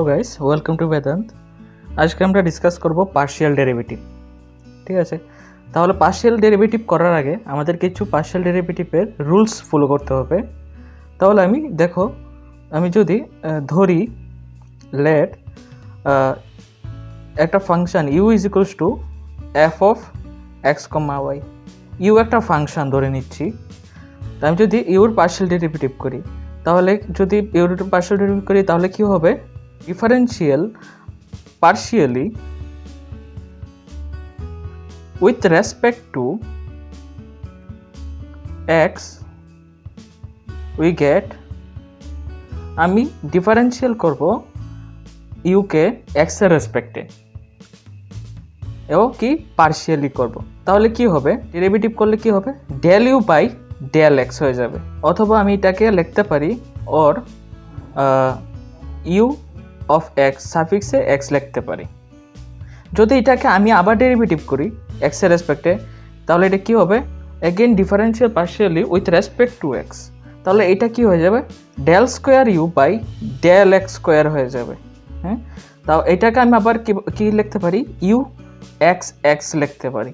Guys, welcome to Vedanta. আজকে আমরা discuss করব পার্শিয়াল ডেরিভেটিভ। ঠিক আছে, তাহলে পার্শিয়াল ডেরিভেটিভ করার আগে আমাদের কিছু পার্শিয়াল ডেরিভেটিভের রুলস ফলো করতে হবে। তাহলে আমি যদি ধরি লেট একটা function u is equals to f of x comma y. U একটা ফাংশন ধরে নিচ্ছি। আমি যদি ইউর পার্শিয়াল ডেরিভেটিভ করি, তাহলে যদি ইউর পার্শিয়াল ডেরিভেটিভ করি তাহলে কী হবে? Differential partially with respect to x we get আমি ডিফারেন্সিয়াল করব ইউকে এক্স এর রেসপেক্টে এবং কি পার্শিয়ালি করব। তাহলে কি হবে? ডেরিভেটিভ করলে কি হবে? Del u by del x হয়ে যাবে। অথবা আমি এটাকে লিখতে পারি অর ইউ অফ এক্স সাফিক্সে এক্স লিখতে পারি। যদি এটাকে আমি আবার ডেরিভেটিভ করি এক্স এর রেসপেক্টে, তাহলে এটা কি হবে? Again differential partially with respect to x. তাহলে এটা কি হয়ে যাবে? Del square u by del x square হয়ে যাবে। হ্যাঁ, তাও এটাকে আমি আবার কি লিখতে পারি? ইউ এক্স এক্স লিখতে পারি।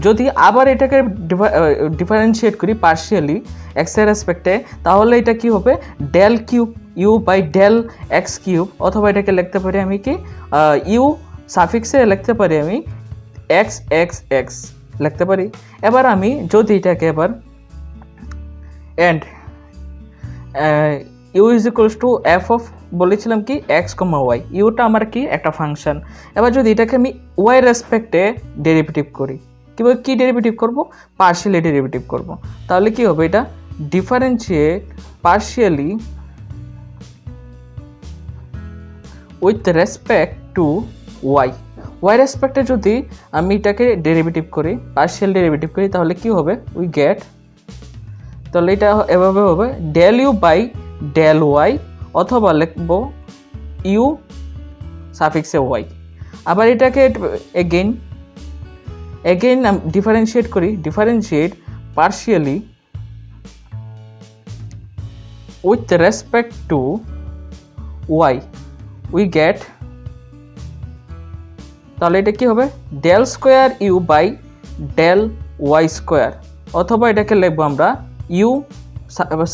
যদি আবার এটাকে ডিফারেন্সিয়েট করি পার্শিয়ালি এক্স এর রেসপেক্টে, তাহলে এটা কি হবে? Del cube u by del x cube. অথবা এটাকে লিখতে পারি আমি কি ইউ সাফিক্সে লিখতে পারি আমি এক্স এক্স এক্স লিখতে পারি। এবার আমি যদি এটাকে এবার and u is equals to f of বলেছিলাম কি এক্স কমা ওয়াই, ইউটা আমার কি একটা ফাংশন। এবার যদি এটাকে আমি ওয়াই রেসপেক্টে ডেরিভেটিভ করি, কীভাবে কী ডেরিভেটিভ করব? পার্শিয়ালি ডেরিভেটিভ করব। তাহলে কি হবে? এটা differentiate partially with respect to y. Y রেসপেক্টে যদি আমি এটাকে ডেরিভেটিভ করি, পার্শিয়াল ডেরিভেটিভ করি, তাহলে কি হবে? উই গেট, তাহলে এটা এভাবে হবে del u by del y, অথবা লিখব ইউ সাফিক্সে ওয়াই। আবার এটাকে এগেইন ডিফারেন্সিয়েট করি, differentiate partially with respect to y we get, তাহলে এটা কি হবে? Del square u by del y square. অথবা এটাকে লিখবো আমরা ইউ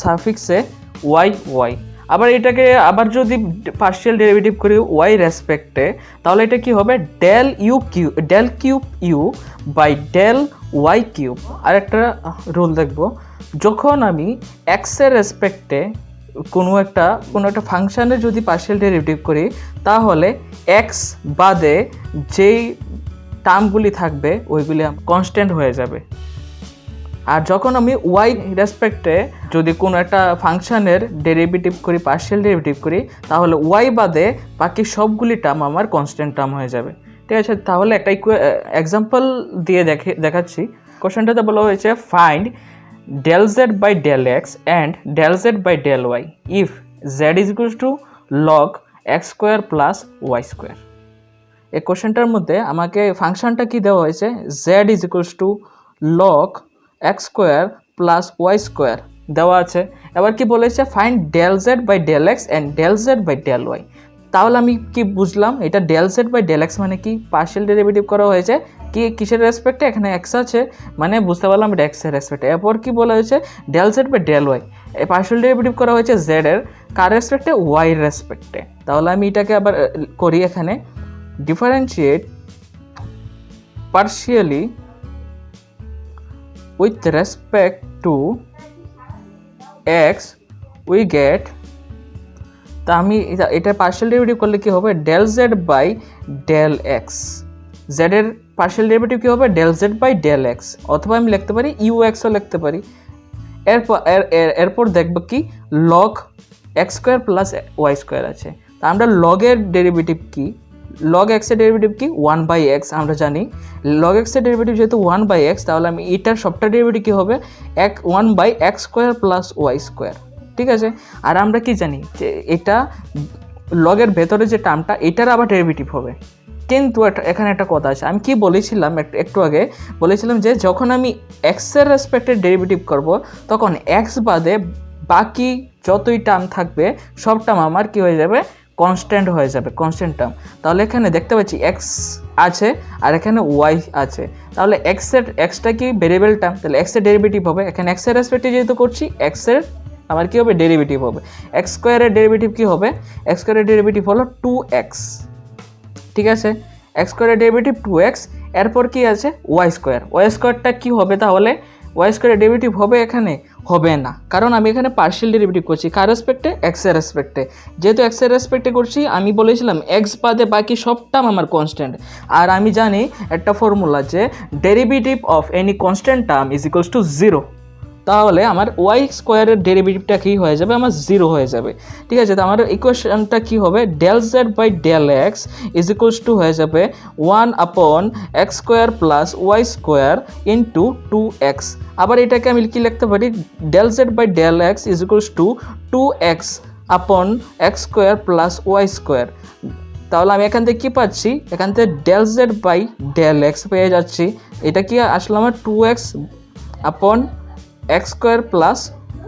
সাফিক্সে ওয়াই ওয়াই। আবার এটাকে আবার যদি পার্শিয়াল ডেরিভেটিভ করি ওয়াই রেসপেক্টে, তাহলে এটা কি হবে? Del cube u by del y cube. আর একটা রুল দেখবো, যখন আমি এক্সের রেসপেক্টে কোনো একটা ফাংশানের যদি পার্শিয়াল ডেরিভেটিভ করি, তাহলে এক্স বাদে যেই টার্মগুলি থাকবে ওইগুলি কনস্ট্যান্ট হয়ে যাবে। আর যখন আমি ওয়াই রেসপেক্টে যদি কোনো একটা ফাংশানের ডেরিভেটিভ করি, পার্শিয়াল ডেরিভেটিভ করি, তাহলে ওয়াই বাদে বাকি সবগুলি টার্ম আমার কনস্ট্যান্ট টার্ম হয়ে যাবে। ঠিক আছে, তাহলে একটা এক্সাম্পল দিয়ে দেখাচ্ছি। কোশ্চেনটাতে বলা হয়েছে find del z by del x and del z by del y if z is equals to log x square plus y square। এই কোশ্চেনটার মধ্যে আমাকে ফাংশনটা কি দেওয়া হয়েছে? z is equals to log x square plus y square দেওয়া আছে। এবার কি বলেছে? Find del z by del x and del z by del y। তাহলে আমি কি বুঝলাম? এটা del z by del x মানে কি? পার্শিয়াল ডেরিভেটিভ করা হয়েছে কি কিসের রেসপেক্টে? এখানে এক্স আছে, মানে বুঝতে পারলাম এটা এক্সের রেসপেক্টে। এরপর কি বলা হয়েছে? del z by del y। এই পার্শিয়াল ডেরিভেটিভ করা হয়েছে z এর কার রেসপেক্টে? y রেসপেক্টে। তাহলে আমি এটাকে আবার করি, এখানে differentiate partially with respect to x we get, তা আমি এটা পার্শিয়াল ডেরিভেটিভ করলে কি হবে? Del z by del x. জেডের পার্শিয়াল ডেরিভেটিভ কী হবে? Del z by del x. অথবা আমি লিখতে পারি ইউ এক্সও লিখতে পারি। এরপর দেখব কি log x square plus y square আছে। তা আমরা লগের ডেরিভেটিভ কি? লগ এক্সের ডেরিভেটিভ কি? 1/x। আমরা জানি লগ এক্সের ডেরিভেটিভ যেহেতু 1/x, তাহলে আমি এটার সবটা ডেরিভেটিভ কী হবে? 1/x square plus y square. ঠিক আছে, আর আমরা কি জানি যে এটা লগের ভেতরে যে টার্মটা, এটার আবার ডেরিভেটিভ হবে। কিন্তু এখানে একটা কথা আছে, আমি কি বলেছিলাম একটু আগে বলেছিলাম যে যখন আমি এক্সের রেসপেক্টে ডেরিভেটিভ করব, তখন এক্স বাদে বাকি যতই টার্ম থাকবে সব টার্ম আমার কি হয়ে যাবে? কনস্ট্যান্ট হয়ে যাবে, কনস্ট্যান্ট টার্ম। তাহলে এখানে দেখতে পাচ্ছি এক্স আছে আর এখানে ওয়াই আছে, তাহলে এক্সটা কি ভেরিয়েবল টার্ম, তাহলে এক্সের ডেরিভেটিভ হবে, এখানে এক্সের রেসপেক্টে যেহেতু করছি এক্সের আমার কী হবে ডেরিভেটিভ হবে, এক্স স্কোয়ারের ডেরিভেটিভ কী হবে, এক্স স্কোয়ারের ডেরিভেটিভ হলো 2x, ঠিক আছে, এক্স স্কোয়ারের ডেরিভেটিভ 2x, এরপর কি আছে ওয়াই স্কোয়ারটা কী হবে, তাহলে ওয়াই স্কোয়ারের ডেরিভেটিভ হবে এখানে হবে না, কারণ আমি এখানে পার্শিয়াল ডেরিভেটিভ করছি কার রেসপেক্টে, এক্সের রেসপেক্টে, যেহেতু এক্সের রেসপেক্টে করছি আমি বলেছিলাম এক্স বাদে বাকি সব টার্ম আমার কনস্ট্যান্ট, আর আমি জানি একটা ফর্মুলা যে derivative of any constant term is equals to 0, তাহলে আমার ওয়াই স্কোয়ারের ডেরিভেটিভটা কী হয়ে যাবে, আমার 0 হয়ে যাবে, ঠিক আছে। তো আমার ইকুয়েশনটা কী হবে, del z by del x is equals to হয়ে যাবে 1/x square plus y square into 2x, আবার এটাকে আমি কি লিখতে পারি, del z by del x is equals to 2x/x square plus y square, তাহলে আমি এখান থেকে কী পাচ্ছি, এখান থেকে del z by del x পেয়ে যাচ্ছি, এটা কি আসলে আমার 2x/x square plus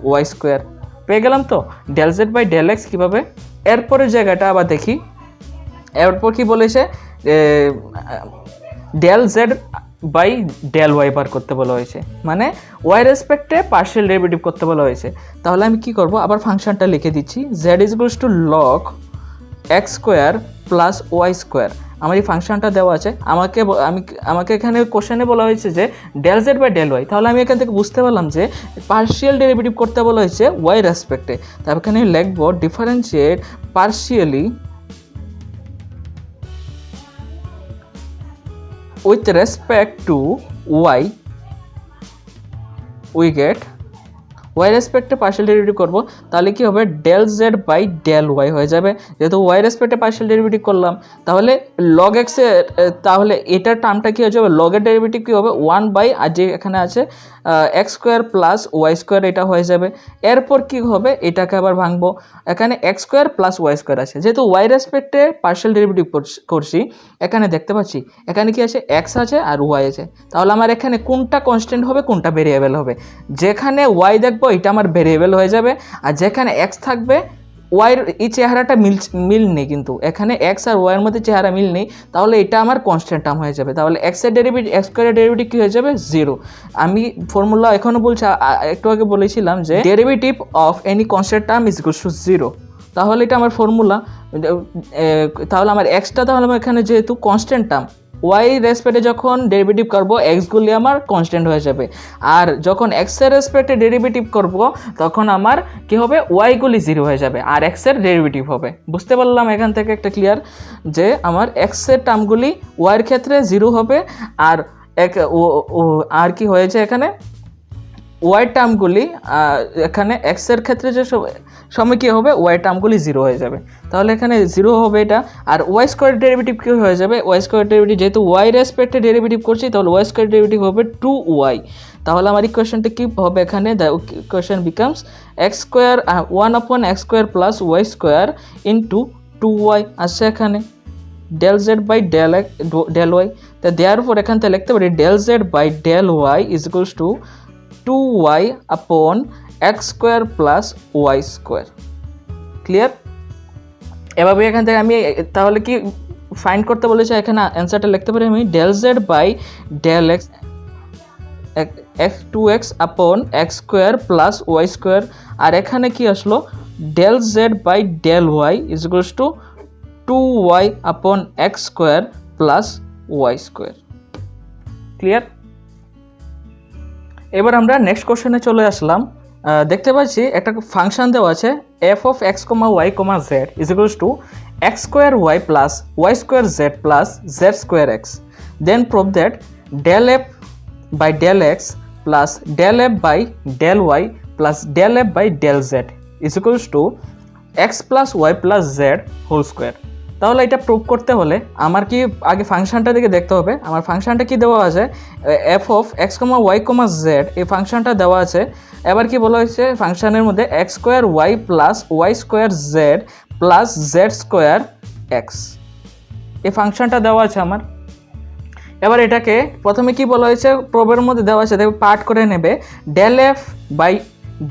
y square পেয়ে গেলাম। তো del z by del x কীভাবে, এরপরের জায়গাটা আবার দেখি, এরপর কি বলেছে, del z by del y বার করতে বলা হয়েছে, মানে ওয়াই রেসপেক্টে পার্শিয়াল ডেরিভেটিভ করতে বলা হয়েছে, তাহলে আমি কি করব, আবার ফাংশনটা লিখে দিচ্ছি, z is equals to log x square plus y square, আমার এই ফাংশনটা দেওয়া আছে, আমাকে এখানে কোশ্চেনে বলা হয়েছে যে del z by del y, তাহলে আমি এখান থেকে বুঝতে পারলাম যে পার্শিয়াল ডেরিভেটিভ করতে বলা হয়েছে ওয়াই রেসপেক্টে, তারপর এখানে লিখব differentiate partially with respect to y, we get y রেসপেক্টে পার্শিয়াল ডেরিভেটিভ করবো, তাহলে কি হবে del z by del y হয়ে যাবে, যেহেতু ওয়াই রেসপেক্টে পার্শিয়াল ডেরিভেটিভ করলাম, তাহলে লগ এক্সের, তাহলে এটার টার্মটা কী হয়ে যাবে, লগের ডেরিভেটিভ কী হবে 1/, আর যে এখানে আছে x square plus y square, এটা হয়ে যাবে, এরপর কি হবে এটাকে আবার ভাঙবো, এখানে x square plus y square আছে, যেহেতু ওয়াই রেসপেক্টে পার্শিয়াল ডেরিভেটিভ করছি, এখানে দেখতে পাচ্ছি এখানে কি আছে এক্স আছে আর ওয়াই আছে, তাহলে আমার এখানে কোনটা কনস্ট্যান্ট হবে কোনটা ভেরিয়েবল হবে, যেখানে ওয়াই দেখবো এটা আমার ভেরিয়েবল হয়ে যাবে, আর যেখানে এক্স থাকবে ওয়াইয়ের এই চেহারাটা মিল নেই, কিন্তু এখানে এক্স আর ওয়াইয়ের মধ্যে চেহারা মিল নেই, তাহলে এটা আমার কনস্ট্যান্ট টার্ম হয়ে যাবে, তাহলে এক্সের ডেরিভেটিভ এক্স স্কোয়ারের ডেরিভেটিভ কী হয়ে যাবে 0, আমি ফর্মুলা এখনও বলছি, একটু আগে বলেছিলাম যে derivative of any constant term is equals to 0, তাহলে এটা আমার ফর্মুলা, তাহলে আমার এক্সটা তাহলে আমার এখানে যেহেতু কনস্ট্যান্ট টার্ম, ওয়াই রেসপেক্টে যখন ডেরিভেটিভ করব এক্সগুলি আমার কনস্ট্যান্ট হয়ে যাবে, আর যখন এক্সের রেসপেক্টে ডেরিভেটিভ করব তখন আমার কি হবে ওয়াইগুলি 0 হয়ে যাবে আর এক্সের ডেরিভেটিভ হবে। বুঝতে পারলাম এখান থেকে একটা ক্লিয়ার যে আমার এক্সের টার্মগুলি ওয়াইয়ের ক্ষেত্রে 0 হবে, আর কি হয়েছে এখানে ওয়াই টার্মগুলি এখানে এক্সের ক্ষেত্রে যে সময় কী হবে ওয়াই টার্মগুলি 0 হয়ে যাবে, তাহলে এখানে 0 হবে এটা, আর ওয়াই স্কোয়ার ডেরিভেটিভ কী হয়ে যাবে, ওয়াই স্কোয়ার ডেরিভেটিভ যেহেতু ওয়াই রেসপেক্টে ডেরিভেটিভ করছি তাহলে ওয়াই স্কোয়ার ডেরিভেটিভ হবে 2y, তাহলে আমার ইকুয়েশনটা কী হবে এখানে, the equation becomes x square 1/x square plus y square into 2y আসছে এখানে del z by del y, তা দেওয়ার পর এখান থেকে লিখতে পারি del z by del y is equals to 2y/x square plus y square, clear. এভাবে এখান থেকে আমি তাহলে কি ফাইন্ড করতে বলেছে, এখানে অ্যান্সারটা লিখতে পারি আমি del z by del x 2x/x square plus y square, আর এখানে কি আসলো del z by del y is equals to 2y/x square plus y square, clear. এবার আমরা নেক্সট কোশ্চেনে চলে আসলাম, দেখতে পাচ্ছি একটা ফাংশন দেওয়া আছে f of x, y, z is equals to x square y plus y square z plus z square x, then prove that del f by del x plus del f by del y plus del f by del z is equals to x plus y plus z whole square। তাহলে এটা prove করতে হলে আমার কি আগে ফাংশনটা দিকে দেখতে হবে, আমার ফাংশনটা কি দেওয়া আছে f of x, y, z, এই ফাংশনটা দেওয়া আছে, এবার কি বলা হয়েছে ফাংশনের মধ্যে x square y plus y square z plus z square x, এই ফাংশনটা দেওয়া আছে আমার। এবার এটাকে প্রথমে কি বলা হয়েছে প্রবের মধ্যে দেওয়া আছে, পার্ট করে নেবে del f by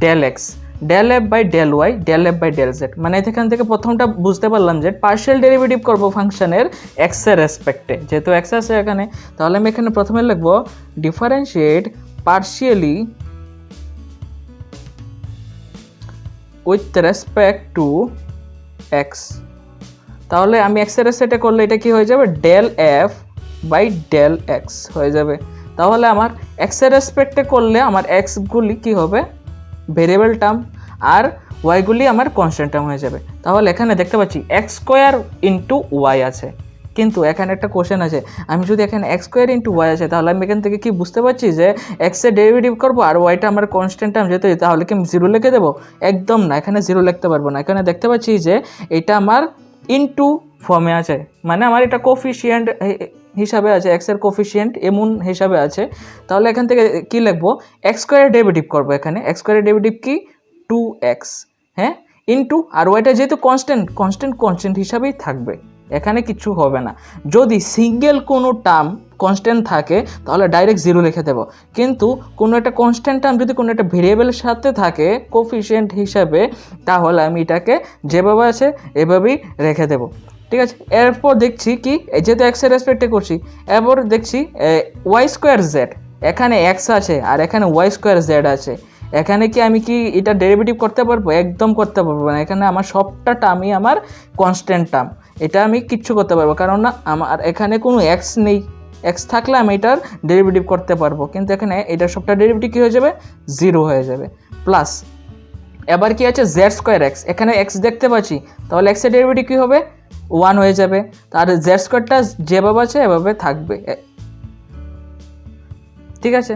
del x, del f by del y del f by del z. মানে এখান থেকে প্রথমটা বুঝতে পারলাম যে পার্শিয়াল ডেরিভেটিভ করবো ফাংশনের এক্সের রেসপেক্টে, যেহেতু এক্স আছে এখানে, তাহলে আমি এখানে প্রথমে লিখবো differentiate partially with respect to x. তাহলে আমি এক্সের রেসপেক্টে করলে এটা কি হয়ে যাবে, del f by del x হয়ে যাবে। তাহলে আমার এক্সের রেসপেক্টে করলে আমার এক্সগুলি কি হবে, ভেরিয়েবল টার্ম, আর ওয়াইগুলি আমার কনস্ট্যান্ট টার্ম হয়ে যাবে। তাহলে এখানে দেখতে পাচ্ছি এক্স স্কোয়ার ইন্টু ওয়াই আছে, কিন্তু এখানে একটা কোশ্চেন আছে, আমি যদি এখানে এক্স স্কোয়ার ইন্টু ওয়াই আছে, তাহলে আমি এখান থেকে কি বুঝতে পারছি যে এক্সের ডেরিভেটিভ করবো আর ওয়াইটা আমার কনস্ট্যান্ট টার্ম, যেহেতু তাহলে কি আমি জিরো লিখে দেবো? একদম না, এখানে জিরো লিখতে পারবো না। এখানে দেখতে পাচ্ছি যে এটা আমার ইন্টু ফর্মে আছে, মানে আমার এটা কোফিশিয়েন্ট হিসাবে আছে, এক্সের কোফিশিয়েন্ট এমন হিসাবে আছে। তাহলে এখান থেকে কি লিখবো, এক্স স্কোয়ারের ডেরিভেটিভ করবো। এখানে এক্স স্কোয়ারের ডেরিভেটিভ কি, 2x, হ্যাঁ, ইন্টু আর ওয়াইটা যেহেতু কনস্ট্যান্ট হিসাবেই থাকবে, এখানে কিছু হবে না। যদি সিঙ্গেল কোনো টার্ম কনস্ট্যান্ট থাকে তাহলে ডাইরেক্ট জিরো লিখে দেবো, কিন্তু কোনো একটা কনস্ট্যান্ট টার্ম যদি কোনো একটা ভেরিয়েবলের সাথে থাকে কোফিশিয়েন্ট হিসাবে, তাহলে আমি এটাকে যেভাবে আছে এভাবেই রেখে দেবো। ঠিক আছে, এরপর দেখছি কি, যেহেতু এক্সের রেসপেক্টে করছি, এরপর দেখছি ওয়াই স্কোয়ার জেড, এখানে এক্স আছে আর এখানে ওয়াই স্কোয়ার জেড আছে। এখানে কি আমি কি এটা ডেরিভেটিভ করতে পারবো? একদম করতে পারবো না। এখানে আমার সবটা টার্মই আমার কনস্ট্যান্ট টার্ম, এটা আমি কিচ্ছু করতে পারবো, কারণ না আমার এখানে কোনো এক্স নেই। এক্স থাকলে আমি এটার ডেরিভেটিভ করতে পারবো, কিন্তু এখানে এটার সবটা ডেরিভেটিভ কী হয়ে যাবে, জিরো হয়ে যাবে। প্লাস এবার কি আছে, জেড স্কোয়ার এক্স, এখানে এক্স দেখতে পাচ্ছি, তাহলে এক্সের ডেরিভেটিভ কী হবে, 1 হয়ে যাবে। তার জেড স্কোয়ারটা যেভাবে আছে এভাবে থাকবে। ঠিক আছে,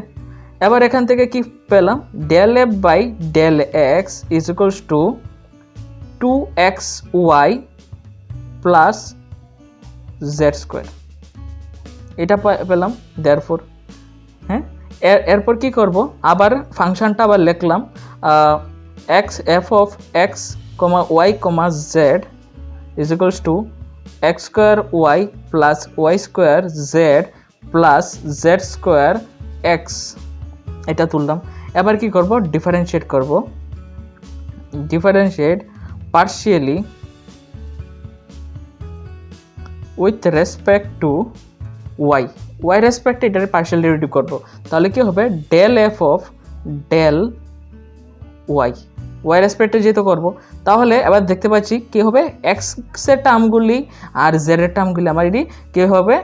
এবার এখান থেকে কি পেলাম, del f by del x is equals to 2xy plus z square, এটা পেলাম। দেয়ারফর হ্যাঁ, এরপর কি করব, আবার ফাংশনটা আবার লিখলাম, x f of x comma y comma z is equals to x square y plus y square z plus z square x, এটা তুললাম। এবার কি করব, ডিফারেন্সিয়েট করব, differentiate partially with respect to y, y রেসপেক্টে এটার পার্শিয়াল ডেরিভেটিভ করব। তাহলে কি হবে, del f of del y, y রেসপেক্টে যেহেতু করবো, তাহলে এবার দেখতে পাচ্ছি কী হবে, এক্সের টার্মগুলি আর জেডের টার্মগুলি আমার এটি কী হবে,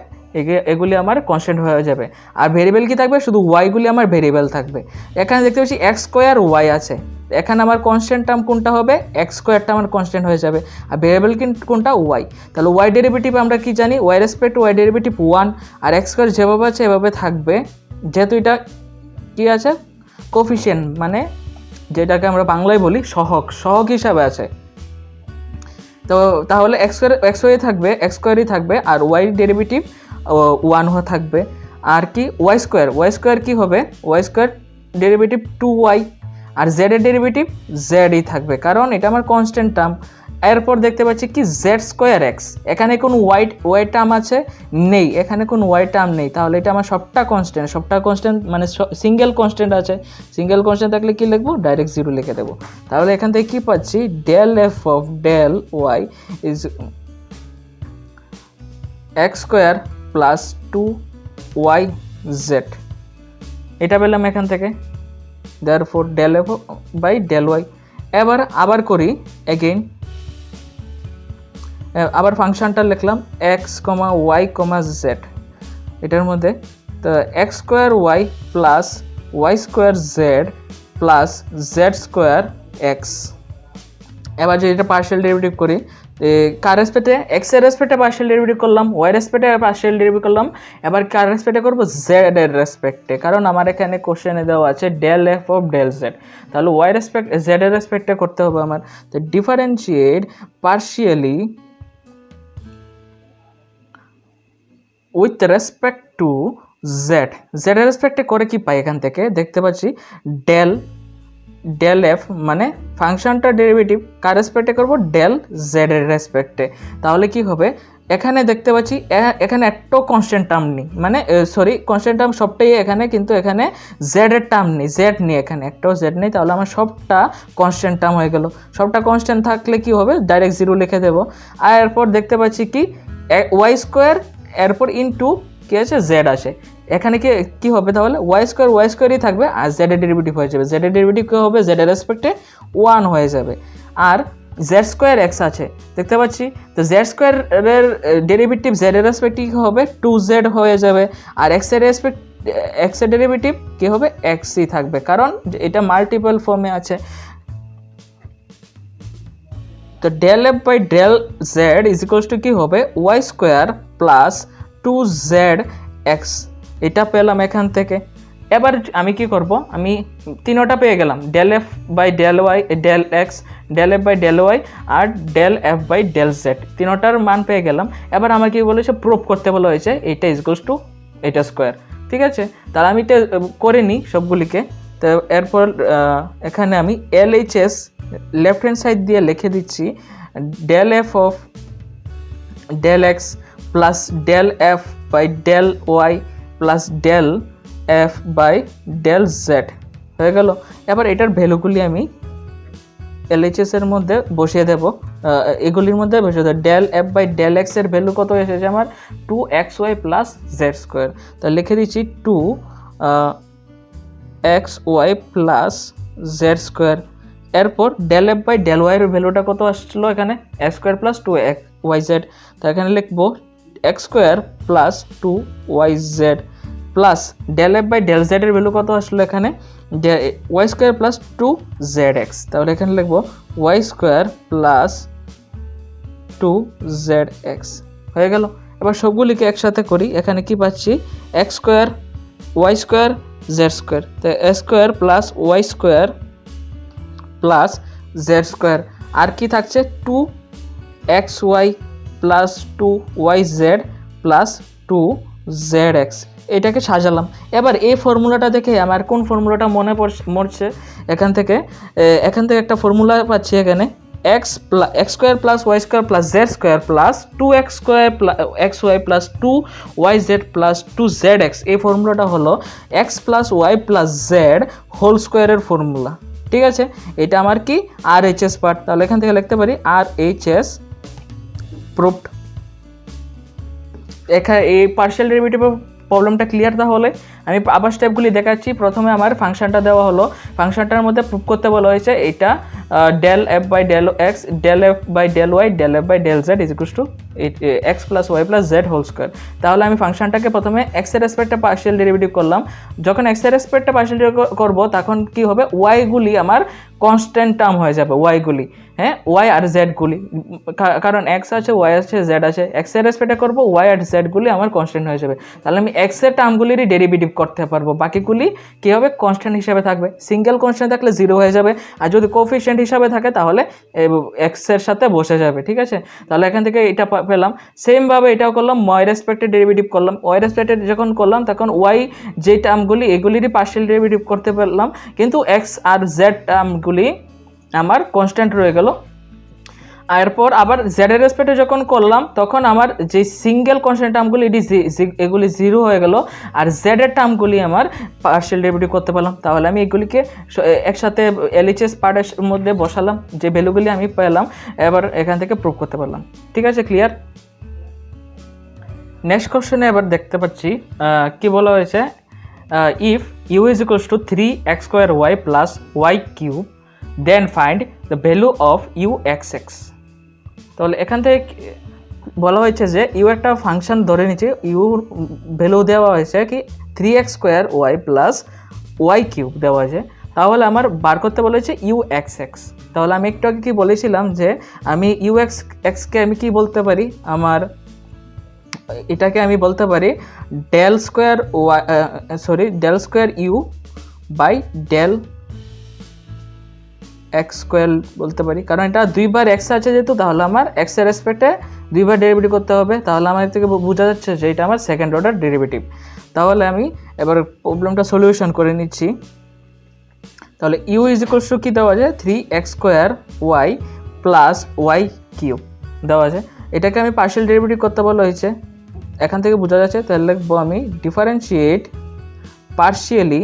এগুলি আমার কনস্ট্যান্ট হয়ে যাবে। আর ভেরিয়েবল কি থাকবে, শুধু ওয়াইগুলি আমার ভেরিয়েবল থাকবে। এখানে দেখতে পাচ্ছি এক্স স্কোয়ার ওয়াই আছে, এখানে আমার কনস্ট্যান্ট টার্ম কোনটা হবে, এক্স স্কোয়ারটা আমার কনস্ট্যান্ট হয়ে যাবে, আর ভেরিয়েবল কোনটা, ওয়াই। তাহলে ওয়াই ডেরিভেটিভ আমরা কি জানি, ওয়াই রেসপেক্ট ওয়াই ডেরিভেটিভ 1, আর এক্স স্কোয়ার যেভাবে আছে এভাবে থাকবে, যেহেতু এটা কী আছে, কোফিশিয়েন্ট, মানে যেটাকে আমরা বাংলায় বলি সহগ হিসাবে আছে। তো তাহলে এক্স স্কোয়ারই থাকবে, এক্স স্কোয়ারই থাকবে, আর ওয়াই ডেরিভেটিভ 1 হয়ে থাকবে। আর কি ওয়াই স্কোয়ার কী হবে, ওয়াই স্কোয়ার ডেরিভেটিভ 2y, আর জেডের ডেরিভেটিভ জেডই থাকবে, কারণ এটা আমার কনস্ট্যান্ট টার্ম। এরপর দেখতে পাচ্ছি কি, জেড স্কোয়ার এক্স, এখানে কোনো ওয়াই টার্ম আছে নেই, এখানে কোনো ওয়াই টার্ম নেই, তাহলে এটা আমার সবটা কনস্ট্যান্ট মানে সিঙ্গেল কনস্ট্যান্ট আছে। সিঙ্গেল কনস্ট্যান্ট থাকলে কি লিখবো, ডাইরেক্ট জিরো লিখে দেবো। তাহলে এখান থেকে কি পাচ্ছি, del f of del y is x square plus 2yz, এটা পেলাম এখান থেকে। Therefore del f by del y. এবার আবার করি এগেইন, আবার ফাংশনটা লিখলাম x comma y comma z, এটার মধ্যে তো x square y plus y square z plus z square x. এবার যদি এটা পার্শিয়াল ডেরিভেটিভ করি, কার রেসপেক্টে, এক্সের রেসপেক্টে পার্শিয়াল ডেরিভেটিভ করলাম, ওয়াই রেসপেক্টে পার্শিয়াল ডেরিভেটিভ করলাম। এবার কার রেসপেক্টে করবো, জেড এর রেসপেক্টে, কারণ আমার এখানে কোশ্চেনে দেওয়া আছে del f of del z, তাহলে ওয়াই রেসপেক্ট জেড এর রেসপেক্টে করতে হবে আমার। তো differentiate partially with respect to z, z এর রেসপেক্টে করে কি পাই, এখান থেকে দেখতে পাচ্ছি ডেল ডেল এফ মানে ফাংশনটা ডেরিভেটিভ কার রেসপেক্টে করব, ডেল জেড এর রেসপেক্টে। তাহলে কি হবে, এখানে দেখতে পাচ্ছি এখানে একটাও কনস্ট্যান্ট টার্ম নেই, মানে সরি কনস্ট্যান্ট টার্ম সবটাই এখানে, কিন্তু এখানে জেড এর টার্ম নেই, জেড নেই, এখানে একটাও জেড নেই। তাহলে আমার সবটা কনস্ট্যান্ট টার্ম হয়ে গেল। সবটা কনস্ট্যান্ট থাকলে কি হবে, ডাইরেক্ট জিরো লিখে দেবো। আর এরপর দেখতে পাচ্ছি কি ওয়াই স্কোয়ার, এরপর ইনটু কি আছে, জেড আছে। এখানে কি হবে, তাহলে ওয়াই স্কোয়ারই থাকবে, আর জেড এর ডেরিভেটিভ হয়ে যাবে। জেড এর ডেরিভেটিভ কী হবে, জেড এর রেসপেক্টে 1 হয়ে যাবে। আর জেড স্কোয়ার এক্স আছে দেখতে পাচ্ছি, তো জেড স্কোয়ারের ডেরিভেটিভ জেড এর রেসপেক্টে কী হবে, 2z হয়ে যাবে। আর এক্স এর ডেরিভেটিভ কী হবে, এক্সই থাকবে, কারণ এটা মাল্টিপল ফর্মে আছে। তো del f by del z is equals to কী হবে, y square plus 2z x, এটা পেলাম এখান থেকে। এবার আমি কি করব, আমি তিনোটা পেয়ে গেলাম, del f by del y, del x, del f by del y আর del f by del z, তিনোটার মান পেয়ে গেলাম। এবার আমার কি বলেছে, প্রুফ করতে বলা হয়েছে এইটা ইজ ইকুয়ালস টু এটা স্কোয়ার। ঠিক আছে, তাহলে আমি এটা করে নিই সবগুলিকে। তো এরপর এখানে আমি LHS লেফট হ্যান্ড সাইড দিয়ে লিখে দিচ্ছি, del f of del x plus del f by del y plus del f by del z হয়ে গেল। এবার এটার ভ্যালুগুলি আমি LHS এর মধ্যে বসিয়ে দেব, এগুলির মধ্যে বসিয়ে দেবো। Del f by del x এর ভ্যালু কত এসেছে আমার, 2xy প্লাস জেড স্কোয়ার। তো লিখে দিচ্ছি 2xy প্লাস জেড স্কোয়ার। এরপর del f by del y এর ভ্যালুটা কত আসছিলো এখানে, এক্স স্কোয়ার প্লাস 2xyz। তো এখানে লিখবো x square plus 2yz plus del f by del z এর ভ্যালু কত আসলো এখানে, ওয়াই স্কোয়ার প্লাস 2zx। তাহলে এখানে লিখবো ওয়াই স্কোয়ার প্লাস 2zx হয়ে গেল। এবার সবগুলিকে একসাথে করি, এখানে কি পাচ্ছি, x square y square z square. তো x square plus y square plus z square, আর কি থাকছে 2xy plus 2yz plus 2zx, এটাকে সাজালাম। এবার এই ফর্মুলাটা দেখে আমার কোন ফর্মুলাটা মনে পড়ছে, এখান থেকে একটা ফর্মুলা পাচ্ছি এখানে, x square plus y square plus z square plus 2x square xy plus 2yz plus 2zx। এই ফর্মুলাটা হলো x plus y plus z whole স্কোয়ারের ফর্মুলা। ঠিক আছে, এটা আমার কি RHS পার্ট। তাহলে এখান থেকে লিখতে পারি RHS প্রুফড। এখানে এই পার্শিয়াল ডেরিভেটিভের প্রবলেমটা ক্লিয়ার। তাহলে আমি আবার স্টেপগুলি দেখাচ্ছি। প্রথমে আমার ফাংশনটা দেওয়া হলো, ফাংশনটার মধ্যে প্রুফ করতে বলা হয়েছে এটা del f by del x, del f by del y, del f by del z is equals to x plus y plus z whole square. তাহলে আমি ফাংশনটাকে প্রথমে এক্সের রেসপেক্টে পার্শিয়াল ডেরিভেটিভ করলাম। যখন এক্সের রেসপেক্টে পার্শিয়াল ডেরিভেটিভ করবো তখন কি হবে, ওয়াইগুলি আমার কনস্ট্যান্ট টার্ম হয়ে যাবে, ওয়াইগুলি, হ্যাঁ, ওয়াই আর জেডগুলি, কারণ এক্স আছে ওয়াই আছে জেড আছে, এক্সের রেসপেক্টে করবো, ওয়াই আর জেডগুলি আমার কনস্ট্যান্ট হয়ে যাবে। তাহলে আমি এক্সের টার্মগুলিরই ডেরিভেটিভ করতে পারবো, বাকিগুলি কী হবে, কনস্ট্যান্ট হিসাবে থাকবে। সিঙ্গেল কনস্ট্যান্ট থাকলে 0 হয়ে যাবে, আর যদি কোফিশিয়েন্ট হিসাবে থাকে তাহলে এক্সের সাথে বসে যাবে। ঠিক আছে, তাহলে এখান থেকে এটা পেলাম। সেমভাবে এটাও করলাম, ওয়াই রেসপেক্টে ডেরিভেটিভ করলাম। ওয়াই রেসপেক্টে যখন করলাম তখন ওয়াই যে টার্মগুলি এগুলিরই পার্শিয়াল ডেরিভেটিভ করতে পারলাম, কিন্তু এক্স আর জেড টার্মগুলি আমার কনস্ট্যান্ট রয়ে গেল। এরপর আবার জেডের রেসপেক্টে যখন করলাম তখন আমার যে সিঙ্গেল কনস্ট্যান্ট টার্মগুলি এগুলি 0 হয়ে গেল, আর জেডের টার্মগুলি আমার পার্শিয়াল ডেরিভেটিভ করতে পারলাম। তাহলে আমি এগুলিকে একসাথে LHS পার্টের মধ্যে বসালাম, যে ভ্যালুগুলি আমি পেলাম, এবার এখান থেকে প্রুভ করতে পারলাম। ঠিক আছে, ক্লিয়ার। নেক্সট কোশ্চেনে এবার দেখতে পাচ্ছি কি বলা হয়েছে, if u is equals to 3x square y plus y cube then find the value of UXX। তাহলে এখান থেকে বলা হয়েছে যে ইউ একটা ফাংশন ধরে নিচ্ছে, ইউর ভ্যালু দেওয়া হয়েছে কি 3x square y plus y cube দেওয়া হয়েছে। তাহলে আমার বার করতে বলেছে UXX। তাহলে আমি একটু আগে কি বলেছিলাম যে আমি UXXকে আমি কি বলতে পারি, আমার এটাকে আমি বলতে পারি del square u by del x square বলতে পারি, কারণ এটা দুইবার এক্স আছে যেহেতু, তাহলে আমার এক্সের রেসপেক্টে দুইবার ডেরিভেটিভ করতে হবে। তাহলে আমার থেকে বোঝা যাচ্ছে যে এটা আমার সেকেন্ড অর্ডার ডেরিভেটিভ। তাহলে আমি এবার প্রবলেমটা সলিউশন করে নিচ্ছি। তাহলে ইউ ইজ ইকুয়ালস টু কি দেওয়া আছে 3x² প্লাস ওয়াই কিউব দেওয়া আছে। এটাকে আমি পার্শিয়াল ডেরিভেটিভ করতে বলা হয়েছে, এখান থেকে বোঝা যাচ্ছে। তাহলে লিখবো আমি differentiate partially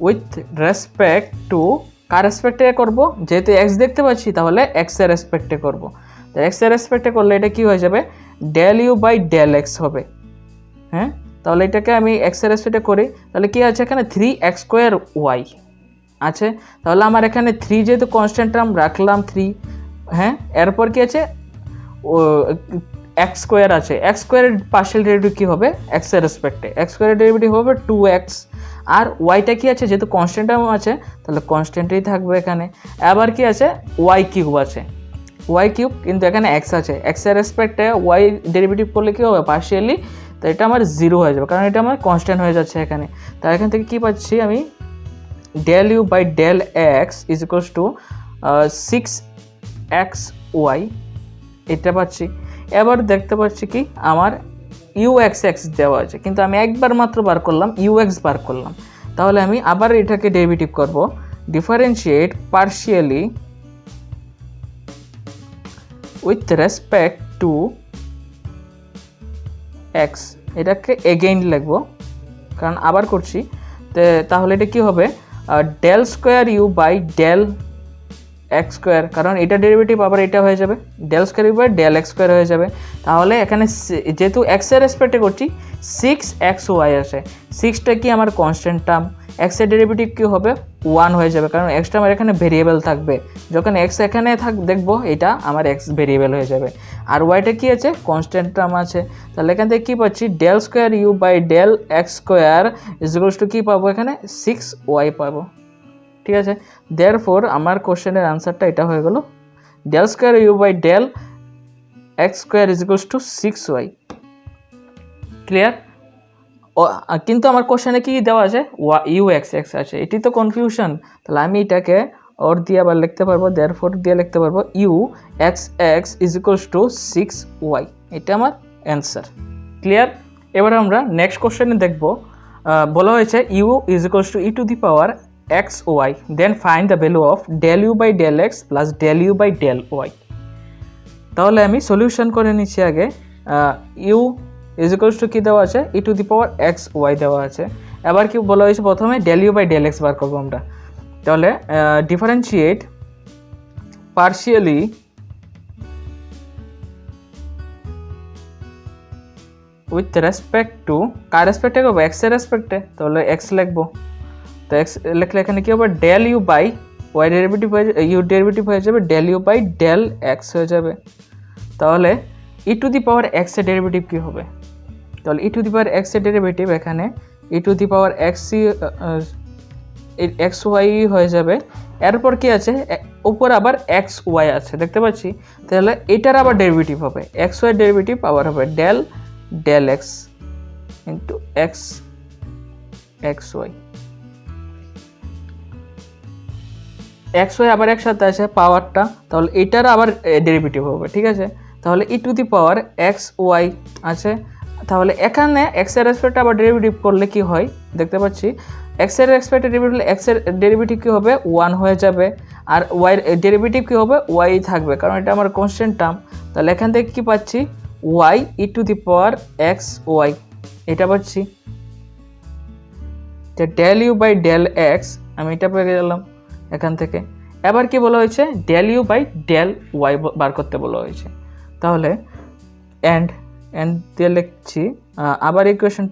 with respect to, কার রেসপেক্টে করব, যেহেতু এক্স দেখতে পাচ্ছি তাহলে এক্স এর রেসপেক্টে করব। তো এক্স এর রেসপেক্টে করলে এটা কি হয়ে যাবে, del u by del x হবে। হ্যাঁ, তাহলে এটাকে আমি এক্স এর রেসপেক্টে করি, তাহলে কি আছে এখানে 3x² আছে। তাহলে আমার এখানে 3 যেহেতু কনস্ট্যান্ট টার্ম রাখলাম 3, হ্যাঁ, এরপর কি আছে x² আছে, x² এর পার্শিয়াল ডেরিভেটিভ কি হবে x এর রেসপেক্টে, x² এর ডেরিভেটিভ হবে 2x, আর ওয়াইটা কি আছে যেহেতু কনস্ট্যান্ট টার্ম আছে তাহলে কনস্ট্যান্টই থাকবে এখানে। আবার কি আছে ওয়াই কিউব আছে, ওয়াই কিউব, কিন্তু এখানে এক্স আছে, এক্স এর রেসপেক্টে ওয়াই ডেরিভেটিভ করলে কী হবে পার্শিয়ালি, তো এটা আমার 0 হয়ে যাবে কারণ এটা আমার কনস্ট্যান্ট হয়ে যাচ্ছে এখানে। তার এখান থেকে কী পাচ্ছি আমি, del u by del x is equals to 6xy, এটা পাচ্ছি। এবার দেখতে পাচ্ছি কি আমার uxx দেওয়া আছে, কিন্তু আমি একবার মাত্র বার করলাম, ux বার করলাম। তাহলে আমি আবার এটাকে ডেরিভেটিভ করব, differentiate partially with respect to x, এটাকে এগেইন লিখবো কারণ আবার করছি। তাহলে এটা কি হবে, del square u by del x², কারণ এটা ডেরিভেটিভ আবার এটা হয়ে যাবে, del square u by del x² হয়ে যাবে। তাহলে এখানে যেহেতু এক্স এর রেসপেক্টে করছি 6xy আছে, 6টা কি আমার কনস্ট্যান্ট টার্ম, এক্স এর ডেরিভেটিভ কি হবে 1 হয়ে যাবে কারণ এক্সটা আমার এখানে ভেরিয়েবল থাকবে, যখন এক্স এখানে দেখবো এটা আমার এক্স ভেরিয়েবল হয়ে যাবে। আর ওয়াইটা কি আছে কনস্ট্যান্ট টার্ম আছে। তাহলে এখান থেকে কী পাচ্ছি, del square u by del x² is equals to কী পাবো এখানে 6y পাবো। ঠিক আছে, দেয়ারফর আমার কোশ্চেনের আনসারটা এটা হয়ে গেল, del square u by del x² is equals to 6y। Clear? কিন্তু আমার কোশ্চেনে কি দেওয়া আছে uxx আছে, এটি তো কনফিউশন। তাহলে আমি এটাকে ওর দিয়ে আবার লিখতে পারবো, দেয়ারফর দিয়ে লিখতে পারবো uxx is equals to 6y, এটা আমার অ্যান্সার। ক্লিয়ার? এবার আমরা নেক্সট কোশ্চেনে দেখব, বলা হয়েছে u is equals to e to the power xy, then find the value of del u by del x plus del u by del y. তাহলে আমি সলিউশন করে নিচ্ছি আগে। ইউ ইজ ইকুয়ালস টু কী দেওয়া আছে, ই টু দি পাওয়ার xy দেওয়া আছে। এবার কি বলা হয়েছে, প্রথমে del u by del x বার করবো আমরা। তাহলে differentiate partially with respect to, কার রেসপেক্টে করবো এক্স এর রেসপেক্টে, তাহলে এক্স লিখবো। তো এক্স লিখলে এখানে কী হবে, del u by y derivative হয়ে ইউ ডেরিভেটিভ হয়ে যাবে, del u by del x হয়ে যাবে। তাহলে e to the power x এর ডেরিভেটিভ কী হবে, তাহলে e to the power x এর ডেরিভেটিভ এখানে e to the power x y হয়ে যাবে। এরপর কি আছে, উপর আবার এক্স ওয়াই আছে দেখতে পাচ্ছি, তাহলে এটার আবার ডেরিভেটিভ হবে, এক্স ওয়াই ডেরিভেটিভ আবার হবে del del x into x x y. X y আবার একসাথে আছে পাওয়ারটা, তাহলে এটার আবার ডেরিভেটিভ হবে। ঠিক আছে, তাহলে e to the power x y আছে। তাহলে এখানে এক্স এর রেসপেক্টে আবার ডেরিভেটিভ করলে কি হয় দেখতে পাচ্ছি, এক্স এর রেসপেক্টে ডেরিভেটিভ এক্স এর ডেরিভেটিভ কী হবে 1 হয়ে যাবে, আর ওয়াই ডেরিভেটিভ কী হবে ওয়াই থাকবে কারণ এটা আমার কনস্ট্যান্ট টার্ম। তাহলে এখান থেকে কী পাচ্ছি, y e to the power x y, এটা পাচ্ছি। যে del u by del x আমি এটা পেয়ে গেলাম এখান থেকে। এবার কি বলা হয়েছে, del u by del y বার করতে বলা হয়েছে। তাহলে এন্ড দিয়ে লিখছি, আবার ইকুয়েশন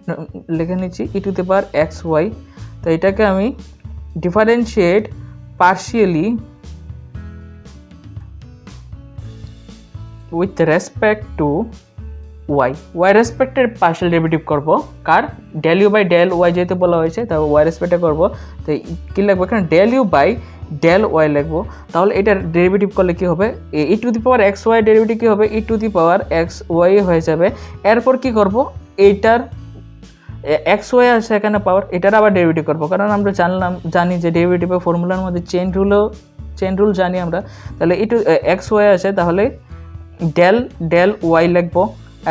লিখে নিচ্ছি e to the power x y. তো এটাকে আমি differentiate partially with respect to y, y রেসপেক্টের পার্শিয়াল ডেরিভেটিভ করবো, কার del u by del y যেহেতু বলা হয়েছে তাহলে ওয়াই রেসপেক্টে করবো। তো কী লিখবো এখানে, del u by del y লিখবো। তাহলে এটার ডেরিভেটিভ করলে কী হবে, e to the power x y derivative কী হবে, e to the power x y হয়ে যাবে। এরপর কি করব, এইটার এক্স ওয়াই আছে এখানে পাওয়ার, এটার আবার ডেরিভেটিভ করবো কারণ আমরা জানি যে ডেরিভেটিভের ফর্মুলার মধ্যে চেইন রুল জানি আমরা। তাহলে ই টু এক্স ওয়াই আছে, তাহলে ডেল ডেল ওয়াই লিখবো,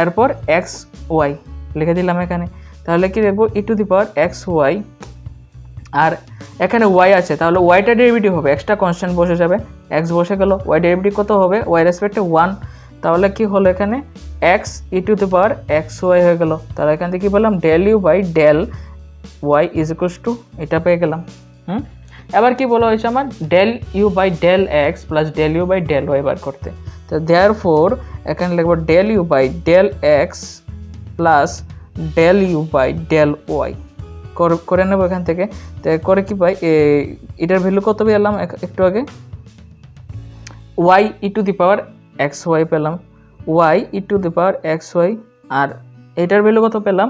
এরপর এক্স ওয়াই লিখে দিলাম এখানে। তাহলে কি লিখবো, e to the power x y আর এখানে ওয়াই আছে, তাহলে ওয়াইটা ডেরিভেটিভ হবে, এক্সট্রা কনস্ট্যান্ট বসে যাবে, এক্স বসে গেল, ওয়াই ডেরিভেটিভ কত হবে, ওয়াই রেসপেক্টে 1, তাহলে কি হলো এখানে x e to the power x y হয়ে গেল। তাহলে এখান থেকে কী পেলাম, del u by del y is equals to এটা পেয়ে গেলাম। এবার কি বলা হয়েছে আমার, del u by del x plus del u by del y বার করতে। তো দেয়ারফর এখানে লিখব del u by del x plus del u by del y করে নেবো এখান থেকে। তো করে কি পাই, এটার ভ্যালু কত পেলাম একটু আগে, y e to the power x y পেলাম, y e to the power x y, আর এটার ভ্যালু কত পেলাম,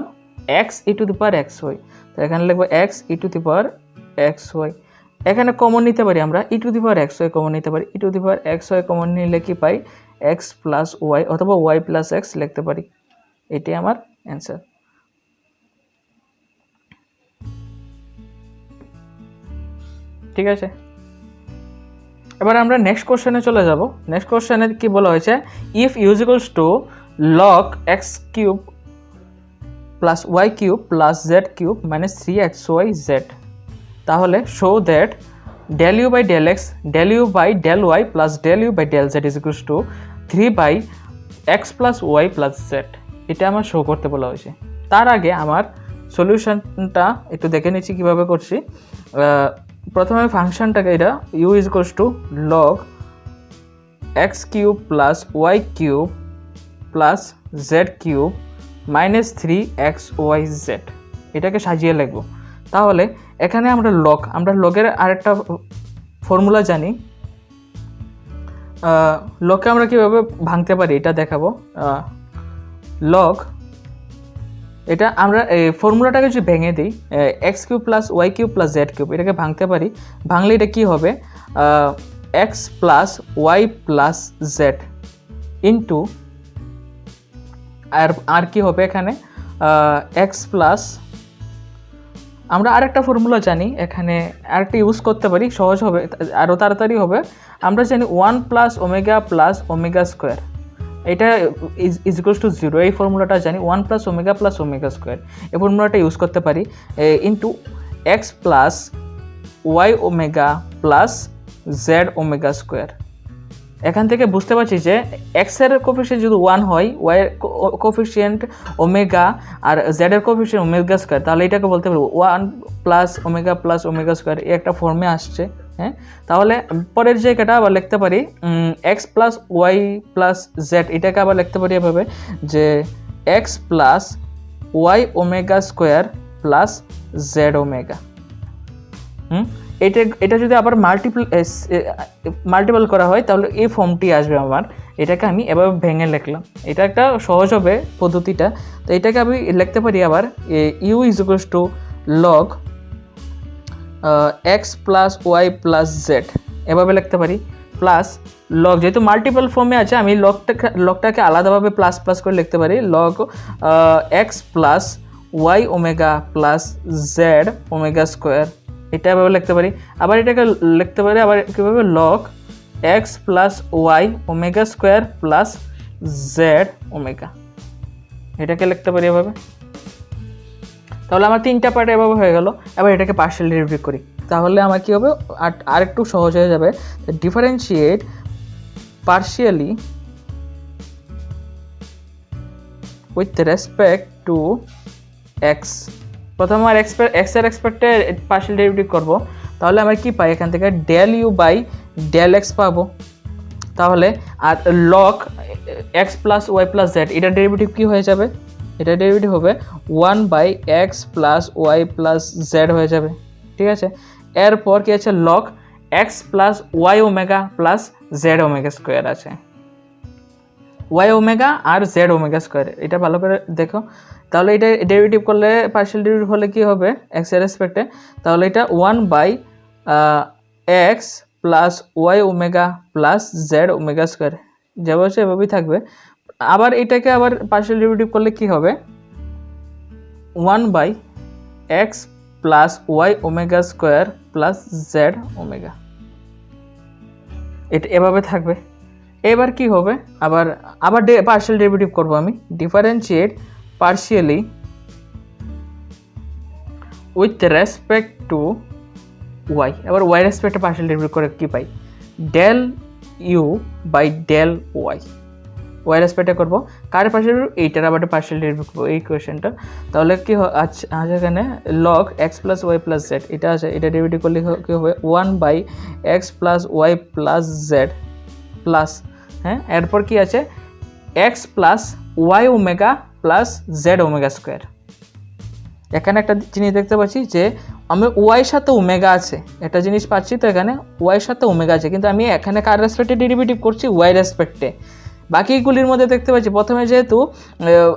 x e to the power x y. তো এখানে লিখবো x e to the power x y. এখানে কমন নিতে পারি আমরা, e to the power x y common নিতে পারি, e to the power x y common নিলে কি পাই, এক্স প্লাস ওয়াই অথবা ওয়াই প্লাস এক্স লিখতে পারি। এটাই আমার অ্যান্সার। ঠিক আছে, এবার আমরা নেক্সট কোশ্চেনে চলে যাব। নেক্সট কোশ্চেনে কি বলা হয়েছে, if u is equals to log x cube plus y cube plus z cube minus 3xy z, তাহলে show that del u by del x del u by del y plus del u by del z is equals to 3/x plus y plus z. এটা আমার show করতে বলা হয়েছে। তার আগে আমার সলিউশনটা একটু দেখে নিচ্ছি কীভাবে করছি। প্রথমে ফাংশনটাকে এটা u is equals to log x cube plus y cube plus z cube minus 3xy z, এটাকে সাজিয়ে লিখব। তাহলে এখানে আমরা লগের আরেকটা ফর্মুলা জানি, লগকে আমরা কীভাবে ভাঙতে পারি এটা দেখাবো। লগ এটা আমরা এই ফর্মুলাটাকে যদি ভেঙে দিই, x cube plus y cube plus z cube, এটাকে ভাঙতে পারি। ভাঙলে এটা কী হবে, x plus y plus z into আর কি হবে এখানে এক্স প্লাস, আমরা আরেকটা ফর্মুলা জানি, এখানে আরেকটা ইউজ করতে পারি, সহজ হবে, আরও তাড়াতাড়ি হবে। আমরা জানি 1 plus omega plus omega square, এটা ইজ ইকুয়ালস টু 0, এই ফর্মুলাটা জানি, 1 plus omega plus omega square, এই ফর্মুলাটা ইউজ করতে পারি। Into x plus y omega plus z omega square. এখান থেকে বুঝতে পারছি যে এক্সের কোফিশিয়েন্ট যদি 1 হয়, ওয়াইয়ের কোফিশিয়েন্ট ওমেগা আর জেডের কোফিশিয়েন্ট ওমেগা স্কোয়ার, তাহলে এটাকে বলতে পারবো 1 প্লাস ওমেগা স্কোয়ার, এই একটা ফর্মে আসছে। হ্যাঁ, তাহলে পরের জায়গাটা আবার লিখতে পারি x plus y plus z, এটাকে আবার লিখতে পারি এভাবে যে x plus y omega square plus z omega. এটা যদি আবার মাল্টিপল করা হয় তাহলে এই ফর্মটি আসবে আমার। এটাকে আমি এভাবে ভেঙে লিখলাম, এটা একটা সহজ হবে পদ্ধতিটা। তো এটাকে আমি লিখতে পারি আবার u is equals to log x plus y plus z, এভাবে লিখতে পারি। প্লাস লগ, যেহেতু মাল্টিপল ফর্মে আছে আমি লগটাকে আলাদাভাবে প্লাস প্লাস করে লিখতে পারি, log x plus y omega plus z omega square, এটা এভাবে লিখতে পারি। আবার এটাকে লিখতে পারি আবার কীভাবে, log x plus y omega square plus z omega, এটাকে লিখতে পারি এভাবে। তাহলে আমার 3টা পার্ট এভাবে হয়ে গেল। এবার এটাকে পার্শিয়াল ডেরিভেটিভ করি, তাহলে আমার কী হবে, আর একটু সহজ হয়ে যাবে। Differentiate partially with respect to x. প্রথমে আমার এক্সের রেসপেক্টে পার্শিয়াল ডেরিভেটিভ করবো, তাহলে আমরা কি পাই এখান থেকে, del u by del x পাবো। তাহলে আর log x plus y plus z, এটা ডেরিভেটিভ কী হয়ে যাবে, এটা ডেরিভেটিভ হবে 1/x plus y plus z হয়ে যাবে। ঠিক আছে, এরপর কি আছে, log x plus y omega plus z omega square আছে, ওয়াই ওমেগা আর জেড ওমেগা স্কোয়ার, এটা ভালো করে দেখো। তাহলে এটা ডেরিভেটিভ করলে পার্শিয়াল ডেরিভেটিভ হলে কী হবে এক্সের রেসপেক্টে, তাহলে এটা 1/x plus y omega plus z omega square, যেভাবে হচ্ছে এভাবেই থাকবে। আবার এটাকে আবার পার্শিয়াল ডেরিভেটিভ করলে কি হবে, 1/x plus y omega square plus z omega, এটা এভাবে থাকবে। এবার কি হবে, আবার পার্শিয়াল ডেরিভেটিভ করব আমি, differentiate partially with respect to y. এবার ওয়াই রেসপেক্টে পার্শিয়াল ডেরিভেটিভ করে কি পাই, del u by del y. Y রেসপেক্টে করবো কার পার্শিয়াল ডেরিভেটিভ, এইটার আবার পার্শিয়াল ডেরিভেটিভ করবো এই কোয়েশ্চেনটা। তাহলে কি আছে এখানে log x plus y plus z, এটা আছে, এটা ডেরিভেটিভ করলে কী হবে 1/x plus y plus z plus, হ্যাঁ এরপর কি আছে x plus y omega plus z omega square. এখানে একটা জিনিস দেখতে পাচ্ছি যে আমি ওয়াই সাথে ওমেগা আছে, একটা জিনিস পাচ্ছি, তো এখানে ওয়াই সাথে ওমেগা আছে, কিন্তু আমি এখানে কার রেসপেক্টে ডেরিভেটিভ করছি, ওয়াই রেসপেক্টে। বাকিগুলির মধ্যে দেখতে পাচ্ছি প্রথমে যেহেতু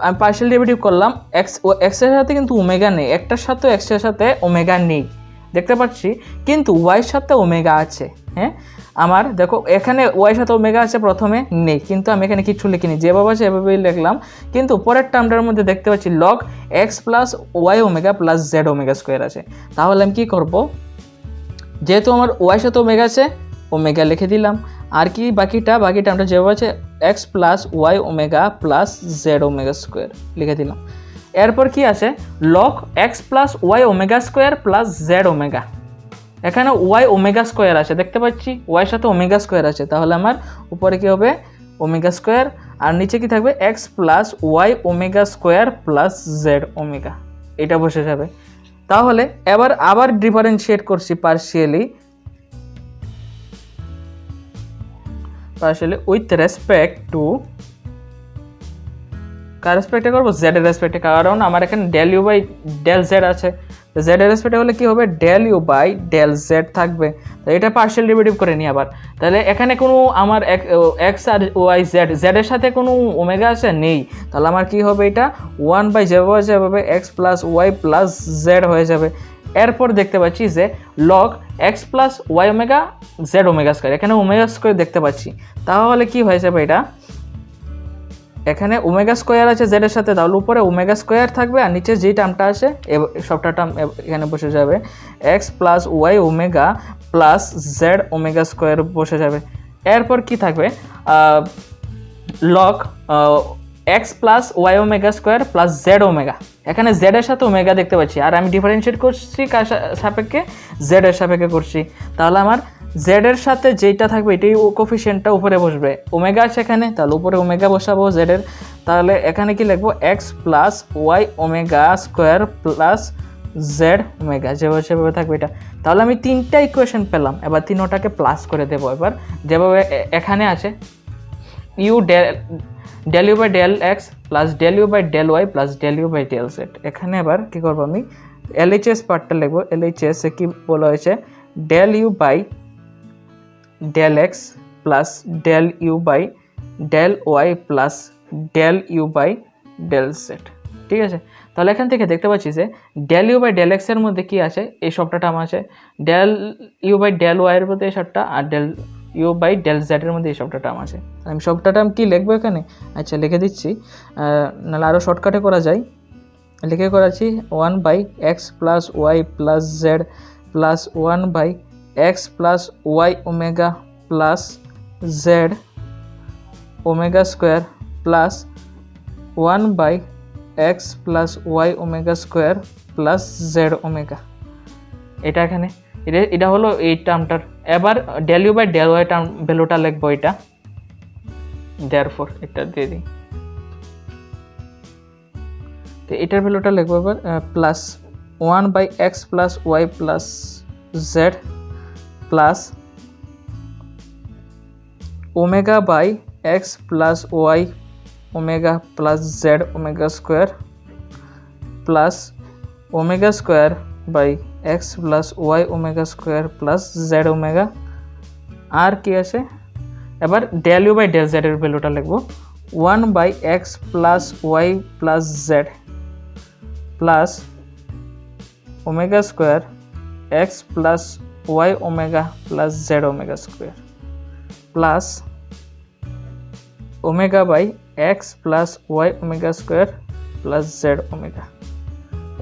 আমি পার্শিয়াল ডেরিভেটিভ করলাম এক্সের সাথে কিন্তু ওমেগা নেই, একটার সাথে এক্সের সাথে ওমেগা নেই দেখতে পাচ্ছি, কিন্তু ওয়াইয়ের সাথে ওমেগা আছে। হ্যাঁ আমার দেখো এখানে ওয়াইয়ের সাথে ওমেগা আছে প্রথমে নেই, কিন্তু আমি এখানে কিছু লিখিনি, যেভাবে আছে এভাবেই লিখলাম, কিন্তু পরের টার্মটার মধ্যে দেখতে পাচ্ছি log x plus y omega plus z omega square আছে। তাহলে আমি কী করবো, যেহেতু আমার ওয়াইয়ের সাথে ওমেগা আছে ওমেগা লিখে দিলাম, আর কি বাকি টার্মটা যেভাবে আছে x plus y omega plus z omega square লিখে দিলাম। এরপর কি আছে log x plus y omega square plus z omega, এখানে ওয়াই ওমেগা স্কোয়ার আছে দেখতে পাচ্ছি, ওয়াইয়ের সাথে ওমেগা স্কোয়ার আছে, তাহলে আমার উপরে কি হবে ওমেগা স্কোয়ার, আর নিচে কি থাকবে x plus y omega square plus z omega, এটা বসে যাবে। তাহলে এবার আবার ডিফারেন্সিয়েট করছি পার্শিয়ালি উইথ রেসপেক্ট টু কার রেসপেক্টে করবো, জেড এর রেসপেক্টে, কারণ আমার এখানে del u by del Z আছে, জেড এর রেসপেক্টে হলে কি হবে del u by del Z থাকবে। তো এটা পার্শিয়াল ডেরিভেটিভ করে নিই আবার, তাহলে এখানে কোনো আমার এক্স আর ওয়াই জেড এর সাথে কোনো ওমেগা আছে নেই, তাহলে আমার কি হবে এটা 1/, যেভাবে x plus y plus z হয়ে যাবে। এরপর দেখতে পাচ্ছি যে log x plus y omega z omega square, এখানে ওমেগা স্কোয়ার দেখতে পাচ্ছি, তাহলে কি হয়ে যাবে এটা, এখানে ওমেগা স্কোয়ার আছে জেড এর সাথে, তাহলে উপরে ওমেগা স্কোয়ার থাকবে, আর নিচে যেই টার্মটা আছে সবটা টার্ম এখানে বসে যাবে, x plus y omega plus z omega square বসে যাবে। এরপর কি থাকবে log x plus y omega square plus z omega, এখানে জেড এর সাথে ওমেগা দেখতে পাচ্ছি, আর আমি ডিফারেন্সিয়েট করছি কার সাপেক্ষে, জেড এর সাপেক্ষে করছি, তাহলে আমার জেড এর সাথে যেইটা থাকবে এটাই কোফিশিয়েন্টটা উপরে বসবে, ওমেগা আছে এখানে, তাহলে উপরে ওমেগা বসাবো জেড এর, তাহলে এখানে কি লিখবো x plus y omega square plus z omega, যেভাবে থাকবে এটা। তাহলে আমি তিনটা ইকুয়েশন পেলাম, এবার তিনোটাকে প্লাস করে দেবো। এবার যেভাবে এখানে আছে u del u by del x plus del u by del y plus del u by del z, এখানে এবার কী করবো আমি এলএইচএস পার্টটা লিখবো, এলএইচএস কি বলা হয়েছে del u by del x plus del u by del y plus del u by del z, ঠিক আছে। তাহলে এখান থেকে দেখতে পাচ্ছি যে ডেল ইউ বাই ডেল এক্সের মধ্যে কী আছে, এই সবটা টার্ম আছে, ডেল ইউ বাই ডেল ওয়াইয়ের মধ্যে এই সবটা, আর ডেল ইউ বাই ডেল জেডের মধ্যে এই সবটা টার্ম আছে। আমি সবটা টার্ম কী লিখবো এখানে, আচ্ছা লিখে দিচ্ছি, নাহলে আরও শর্টকাটে করা যায়, লিখে করাচ্ছি 1/x plus y plus z plus 1/x plus y omega plus z omega square plus 1/x plus y omega square plus z omega, এটা এখানে এটা হলো এই টার্মটার। এবার del u by del y term ভ্যালুটা লিখবো, এটা দেয়ারফর এটা দিয়ে দিই, তো এটার ভ্যালুটা লিখবো এবার plus 1/x plus y plus z plus omega by x plus y omega plus z omega square plus omega square by x plus y omega square plus z omega, আর কি আছে এবার del u by del z এর ভ্যালুটা লিখবো 1/x plus y plus z plus omega square x plus y omega plus z omega square plus omega by x plus y omega square plus z omega,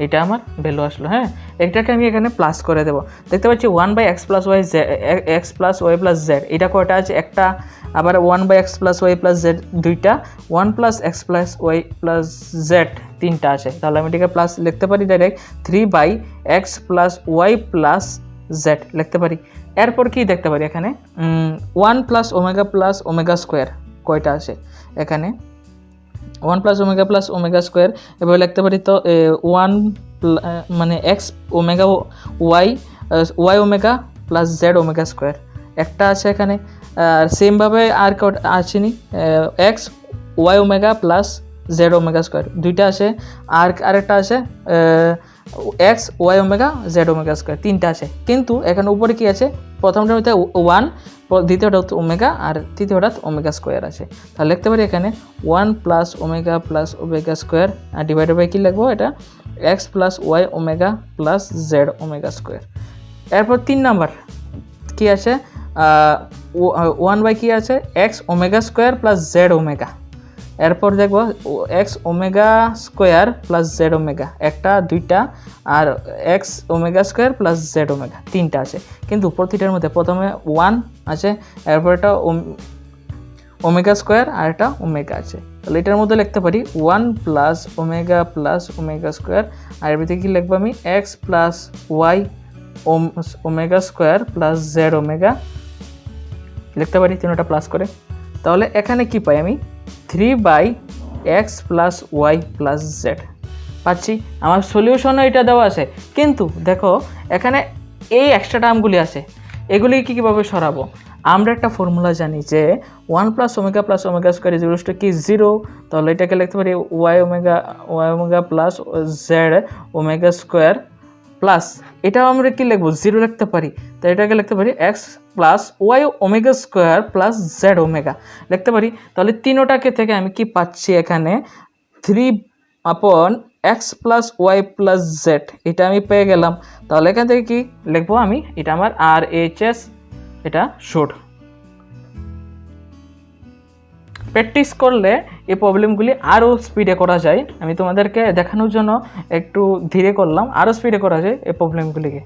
এটা আমার value আসলো। হ্যাঁ, এটাকে আমি এখানে প্লাস করে দেবো, দেখতে পাচ্ছি 1/x plus y x plus y plus z, এটা কয়টা আছে একটা, আবার 1/x plus y plus Z দুইটা, 1+x plus y plus Z তিনটা আছে, তাহলে আমি এটাকে প্লাস লিখতে পারি direct 3/x plus y plus z লিখতে পারি। এরপর কি দেখতে পারি এখানে 1 প্লাস ওমেগা স্কোয়ার কয়টা আসে এখানে 1 প্লাস ওমেগা স্কোয়ার এভাবে লিখতে পারি। তো 1 মানে x omega y omega plus z omega square একটা আছে এখানে। আর সেমভাবে আর আসেনি x y omega plus z omega square দুইটা আছে। আর আরেকটা আছে x y omega z omega square তিনটা আছে। কিন্তু এখানে উপরে কি আছে প্রথমটার মধ্যে 1, দ্বিতীয়টা ওমেগা আর তৃতীয়টা ওমেগা স্কোয়ার আছে। তাহলে লিখতে পারি এখানে 1 প্লাস ওমেগা স্কোয়ার আর ডিভাইডেড বাই কী লিখবো এটা x plus y omega plus z omega square. এরপর 3 নাম্বার কী আছে 1 বাই কী আছে x omega square plus z omega. এরপর দেখব x omega square plus z omega একটা দুইটা আর x omega square plus z omega তিনটা আছে। কিন্তু প্রতিটার মধ্যে প্রথমে 1 আছে, এরপর এটা ওমেগা স্কোয়ার আর একটা ওমেগা আছে। তাহলে এটার মধ্যে লিখতে পারি 1 প্লাস ওমেগা স্কোয়ার আর এর ভিতরে কী লিখবো আমি x plus y omega square plus z omega লিখতে পারি তিনটা প্লাস করে। তাহলে এখানে কি পাই আমি 3/x plus y plus Z পাচ্ছি। আমার সলিউশনও এটা দেওয়া আছে, কিন্তু দেখো এখানে এই এক্সট্রা টার্মগুলি আছে, এগুলি কীভাবে সরাবো? আমরা একটা ফর্মুলা জানি যে 1 plus omega square is equals to কি 0। তাহলে এটাকে লিখতে পারি y omega plus z omega square plus এটাও আমরা কি লিখবো 0 লিখতে পারি। তো এটাকে লিখতে পারি x plus y omega square plus z omega লিখতে পারি। তাহলে তিনোটাকে থেকে আমি কি পাচ্ছি এখানে 3/x plus y plus z এটা আমি পেয়ে গেলাম। তাহলে এখান থেকে কি লিখবো আমি এটা আমার RHS এটা শর্ট। প্র্যাকটিস করলে এই প্রবলেমগুলি আরও স্পিডে করা যায়। আমি তোমাদেরকে দেখানোর জন্য একটু ধীরে করলাম, আরও স্পিডে করা যায় এই প্রবলেমগুলিকে।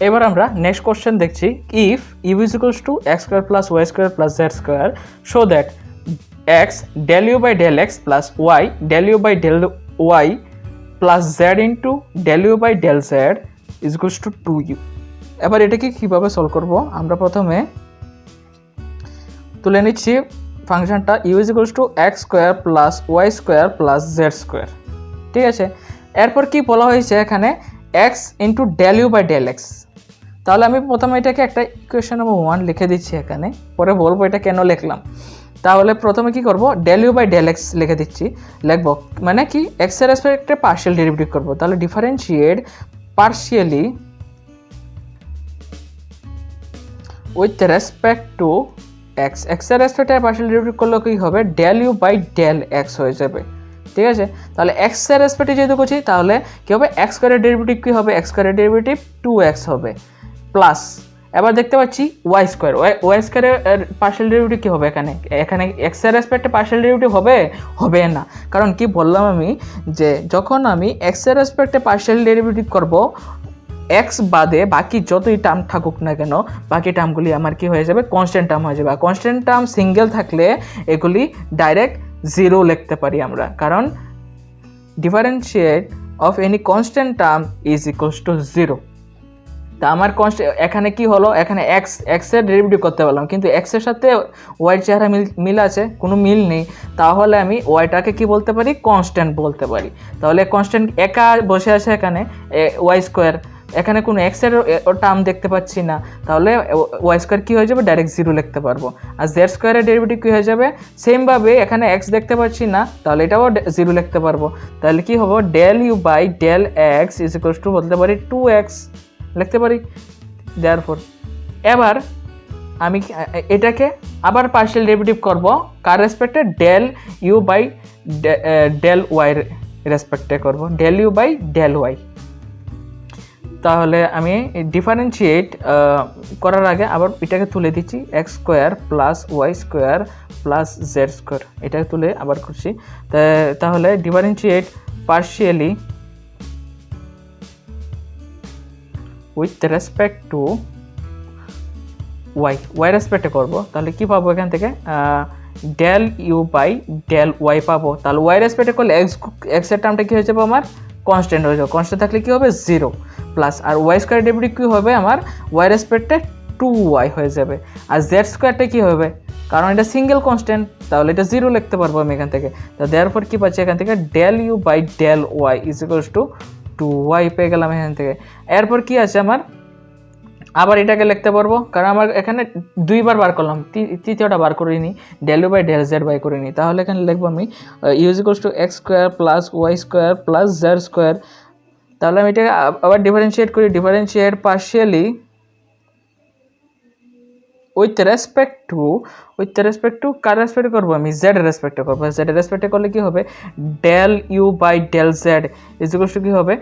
এবার আমরা নেক্সট কোশ্চেন দেখছি if u is equals to x square plus y square plus z square show that x del u by del x plus y del u by del y plus z into del u by del z is equals to 2u। এবার এটাকে কীভাবে solve করবো? আমরা প্রথমে তুলে নিচ্ছি ফাংশনটা u is equals to x square plus y square plus z square, ঠিক আছে। এরপর কি বলা হয়েছে এখানে x into del u by del x. তাহলে আমি প্রথমে এটাকে একটা ইকুয়েশন নম্বর 1 লিখে দিচ্ছি এখানে, পরে বলবো এটা কেন লিখলাম। তাহলে প্রথমে কি করব del u by del x লিখে দিচ্ছি, লিখবো মানে কি এক্স এর রেসপেক্টে পার্শিয়াল ডেরিভেটিভ করবো। তাহলে differentiate partially with respect to x. X এর রেসপেক্টে পার্শিয়াল ডেরিভেটিভ করলে কি হবে del u by del x হয়ে যাবে, ঠিক আছে। তাহলে এক্স এর রেসপেক্টে যেহেতু করছি তাহলে কী হবে এক্স স্কোয়ারের ডেরিভেটিভ কী হবে এক্স স্কোয়ারের ডেরিভেটিভ 2x হবে প্লাস এবার দেখতে পাচ্ছি ওয়াই স্কোয়ারের পার্শিয়াল ডেরিভেটিভ কী হবে এখানে এক্স এর রেসপেক্টে পার্শিয়াল ডেরিভেটিভ হবে না। কারণ কি বললাম আমি যে যখন আমি এক্স এর রেসপেক্টে পার্শিয়াল ডেরিভেটিভ করব এক্স বাদে বাকি যতই টার্ম থাকুক না কেন বাকি টার্মগুলি আমার কি হয়ে যাবে কনস্ট্যান্ট টার্ম হয়ে যাবে। আর কনস্ট্যান্ট টার্ম সিঙ্গেল থাকলে এগুলি ডাইরেক্ট 0 লিখতে পারি আমরা, কারণ differentiate of any constant term is equals to 0। তা আমার এখানে কি হলো এখানে এক্স এর ডেরিভেটিভ করতে পারলাম, কিন্তু এক্স এর সাথে ওয়াইয়ের চেহারা মিল আছে, কোনো মিল নেই। তাহলে আমি ওয়াইটাকে কি বলতে পারি কনস্ট্যান্ট বলতে পারি। তাহলে কনস্ট্যান্ট একা বসে আছে এখানে ওয়াই স্কোয়ার, এখানে কোনো এক্সের টার্ম দেখতে পাচ্ছি না, তাহলে ওয়াই স্কোয়ার কী হয়ে যাবে ডাইরেক্ট 0 লিখতে পারবো। আর জেড স্কোয়ারের ডেরিভেটিভ কী হয়ে যাবে সেমভাবে এখানে এক্স দেখতে পাচ্ছি না, তাহলে এটাও 0 লিখতে পারবো। তাহলে কি হবো del u by del x is equals to বলতে পারি 2x লিখতে পারি। দেয়ারফর এবার আমি এটাকে আবার পার্শিয়াল ডেরিভেটিভ করব কার রেসপেক্টে ডেল ইউ বাই ডেল ওয়াইয়ের রেসপেক্টে করব del u by del y. তাহলে আমি ডিফারেন্সিয়েট করার আগে আবার এটাকে তুলে দিচ্ছি x square plus y square plus z square, এটাকে তুলে আবার করছি। তাহলে differentiate partially with respect to y রেসপেক্টে করবো। তাহলে কি পাবো এখান থেকে del u by del y পাবো। তাহলে ওয়াই রেসপেক্টে করলে এক্স এর টার্মটা কী হয়ে যাবে আমার কনস্ট্যান্ট হয়ে যাবে, কনস্ট্যান্ট থাকলে কী হবে 0। প্লাস আর ওয়াই স্কোয়ার ডেরিভেটিভ কী হবে আমার ওয়াই রেসপেক্টে 2y হয়ে যাবে আর জেড স্কোয়ারটা কী হবে কারণ এটা সিঙ্গেল কনস্ট্যান্ট তাহলে এটা 0 লিখতে পারবো আমি এখান থেকে তো দেয়ারপর কী পাচ্ছি এখান থেকে del u by del y is equals to 2y পেয়ে গেলাম এখান থেকে। এরপর কি আছে আমার আবার এটাকে লিখতে পারবো কারণ আমার এখানে দুইবার বার করলাম তৃতীয়টা বার করিনি del u by del z বাই করিনি তাহলে এখানে লিখবো আমি u is equals to x square plus y square plus z square. তাহলে আমি এটাকে আবার ডিফারেন্সিয়েট করি differentiate partially with respect to কার রেসপেক্ট করবো আমি জেড রেসপেক্টে করবো জেড রেসপেক্টে করলে কী হবে del u by del z is equals to কী হবে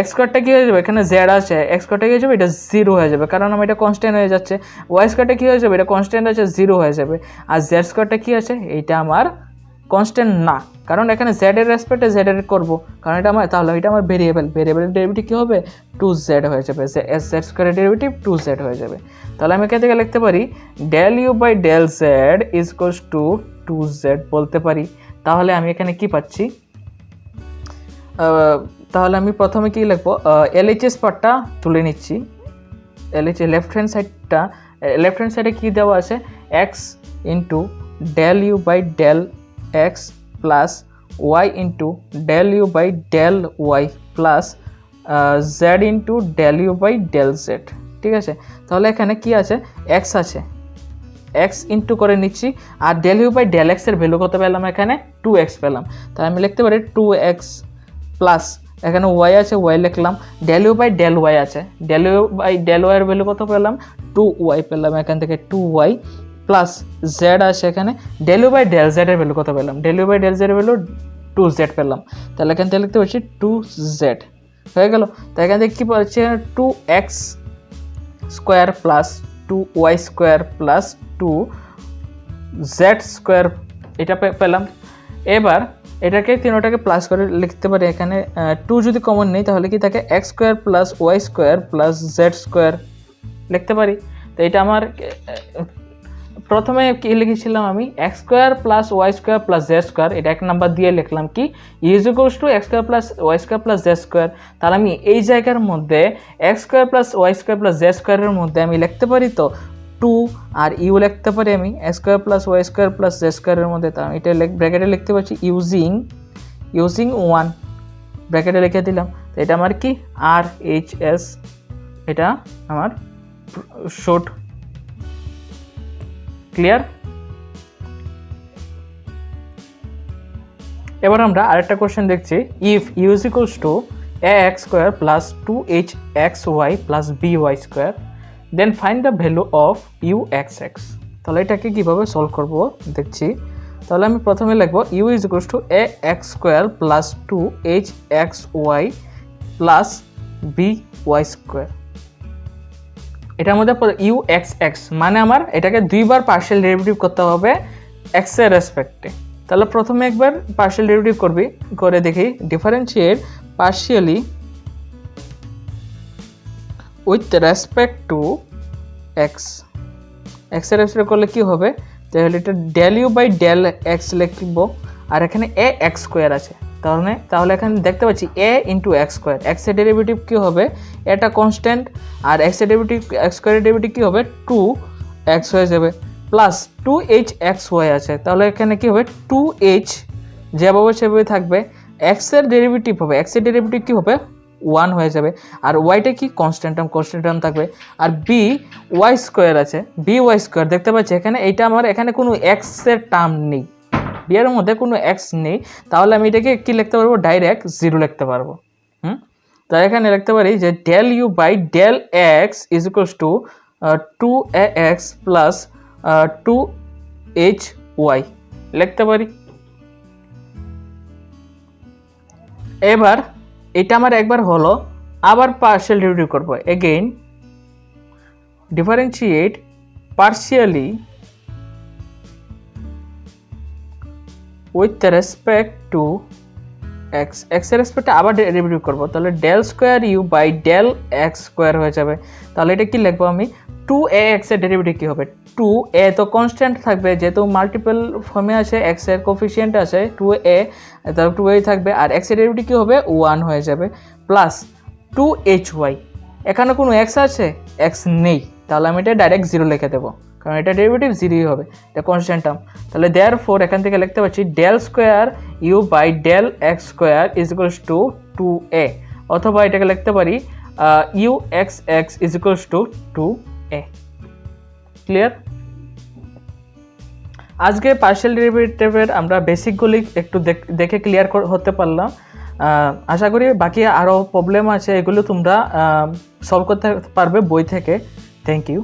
এক্স স্কোয়ারটা কী হয়ে যাবে এখানে জেড আছে এক্স স্কোয়ারটা কী হয়ে যাবে এটা 0 হয়ে যাবে কারণ আমার এটা কনস্ট্যান্ট হয়ে যাচ্ছে ওয়াই স্কোয়ারটা কী হয়ে যাবে এটা কনস্ট্যান্ট আছে 0 হয়ে যাবে আর জেড স্কোয়ারটা কী আছে এইটা আমার কনস্ট্যান্ট না কারণ এখানে জেড এর রেসপেক্টে জেড এর করবো কারণ এটা আমার তাহলে এটা আমার ভেরিয়েবলের ডেরিভেটিভ কী হবে 2z হয়ে যাবে জেড স্কোয়ারের ডেরিভেটিভ 2z হয়ে যাবে। তাহলে আমি এখান থেকে লিখতে পারি del u by del z is equals to 2z বলতে পারি। তাহলে আমি এখানে কি পাচ্ছি তাহলে আমি প্রথমে কি লিখবো এলএইচএস পার্টটা তুলে নিচ্ছি এলএইচ লেফট হ্যান্ড সাইডে কী দেওয়া আছে x into del u by del x plus y into del u by del y plus z into del u by del z ঠিক আছে। তাহলে এখানে কি আছে এক্স আছে এক্স ইন্টু করে নিচ্ছি আর ডেল ইউ বাই ডেল এক্সের ভ্যালু কত পেলাম এখানে 2x পেলাম তাই আমি লিখতে পারি 2x প্লাস এখানে ওয়াই আছে ওয়াই লিখলাম del u by del y আছে ডেল ইউ বাই ডেল ওয়াইয়ের ভ্যালু কত পেলাম 2y পেলাম এখান থেকে 2y প্লাস জেড আছে এখানে ডেল ইউ বাই ডেল জেডের ভ্যালু কত পেলাম ডেল ইউ বাই ডেল জেডের ভ্যালু 2z পেলাম তাহলে এখান থেকে লিখতে পারছি 2z হয়ে গেল। তাই এখান থেকে কী পাচ্ছি 2x square plus 2y square plus 2z square এটা পেলাম। এবার এটাকে তিনোটাকে প্লাস করে লিখতে পারি এখানে 2 যদি কমন নেই তাহলে কি থাকে x square plus y square plus z square লিখতে পারি। তো এটা আমার প্রথমে কি লিখেছিলাম আমি x square plus y square plus z square এটা 1 নাম্বার দিয়ে লিখলাম কি is equals to x square plus y square plus z square. তাহলে আমি এই জায়গার মধ্যে x square plus y square plus z স্কোয়ারের মধ্যে আমি লিখতে পারি তো 2 আর ইউ লিখতে পারি আমি x square plus y square plus z স্কোয়ারের মধ্যে তা আমি এটা ব্র্যাকেটে লিখতে পারছি ইউজিং 1 ব্র্যাকেটে লিখে দিলাম। তো এটা আমার কি আর এইচ এস এটা আমার শর্ট ক্লিয়ার। এবার আমরা আরেকটা কোশ্চেন দেখছি if u is equals to ax square plus 2hxy plus by square then find the value of uxx। তাহলে এটাকে কীভাবে সলভ করব দেখছি। তাহলে আমি প্রথমে লিখব u is equals to ax square plus 2hxy plus by square এটার মধ্যে uxx মানে আমার এটাকে দুইবার পার্শিয়াল ডেরিভেটিভ করতে হবে x এর রেসপেক্টে। তাহলে প্রথমে একবার পার্শিয়াল ডেরিভেটিভ করে দেখি differentiate partially with respect to x এর রেসপেক্ট করলে কি হবে তাহলে এটা del u by del x লিখব আর এখানে এ এক্স স্কোয়ার আছে তাহলে এখানে দেখতে পাচ্ছি এ ইন্টু এক্স স্কোয়ার এক্স এর ডেরিভেটিভ কী হবে এটা কনস্ট্যান্ট আর এক্স এর ডেরিভেটিভ এক্স স্কোয়ারের ডেরিভেটিভ কী হবে 2x হয়ে যাবে প্লাস 2hxy আছে তাহলে এখানে কী হবে 2h যেভাবে সেভাবে থাকবে এক্স এর ডেরিভেটিভ হবে এক্স এর ডেরিভেটিভ কী হবে 1 হয়ে যাবে আর ওয়াইটা কি কনস্ট্যান্ট টার্ম থাকবে আর বি ওয়াই স্কোয়ার আছে by স্কোয়ার দেখতে পাচ্ছি এখানে এইটা আমার এখানে কোনো এক্স এর টার্ম নেই বি এর মধ্যে কোনো এক্স নেই তাহলে আমি এটাকে কি লিখতে পারবো ডাইরেক্ট 0 লিখতে পারবো তাই এখানে লিখতে পারি যে del u by del x is equals to 2ax plus 2hy লিখতে পারি। এবার এটা আমার একবার হলো আবার পার্শিয়াল ডেরিভেটিভ করবো again differentiate partially with respect to x এর রেসপেক্টে আবার ডেরিভেটিভ করবো তাহলে del square u by del x square হয়ে যাবে। তাহলে এটা কি লিখবো আমি 2ax এর ডেরিভেটিভ কী হবে 2a তো কনস্ট্যান্ট থাকবে যেহেতু মাল্টিপল ফর্মে আছে এক্স এর কোফিশিয়েন্ট আছে 2a তাহলে 2a থাকবে আর এক্স এর ডেরিভেটিভ কী হবে 1 হয়ে যাবে প্লাস 2hy এখানে কোনো এক্স আছে, এক্স নেই, তাহলে আমি এটা ডাইরেক্ট জিরো লিখে দেবো, কারণ এটা ডেরিভেটিভ জিরোই হবে, এটা কনস্ট্যান্ট টার্ম। তাহলে দেয়ারফর এখান থেকে লিখতে পাচ্ছি del square u by del x square is equals to 2a, অথবা এটাকে লিখতে পারি u x x is equals to 2a। Clear? আজকে পার্শিয়াল ডেরিভেটিভের আমরা বেসিকগুলি একটু দেখে ক্লিয়ার হতে পারলাম। আশা করি বাকি আরও প্রবলেম আছে, এগুলো তোমরা সলভ করতে পারবে বই থেকে। Thank you.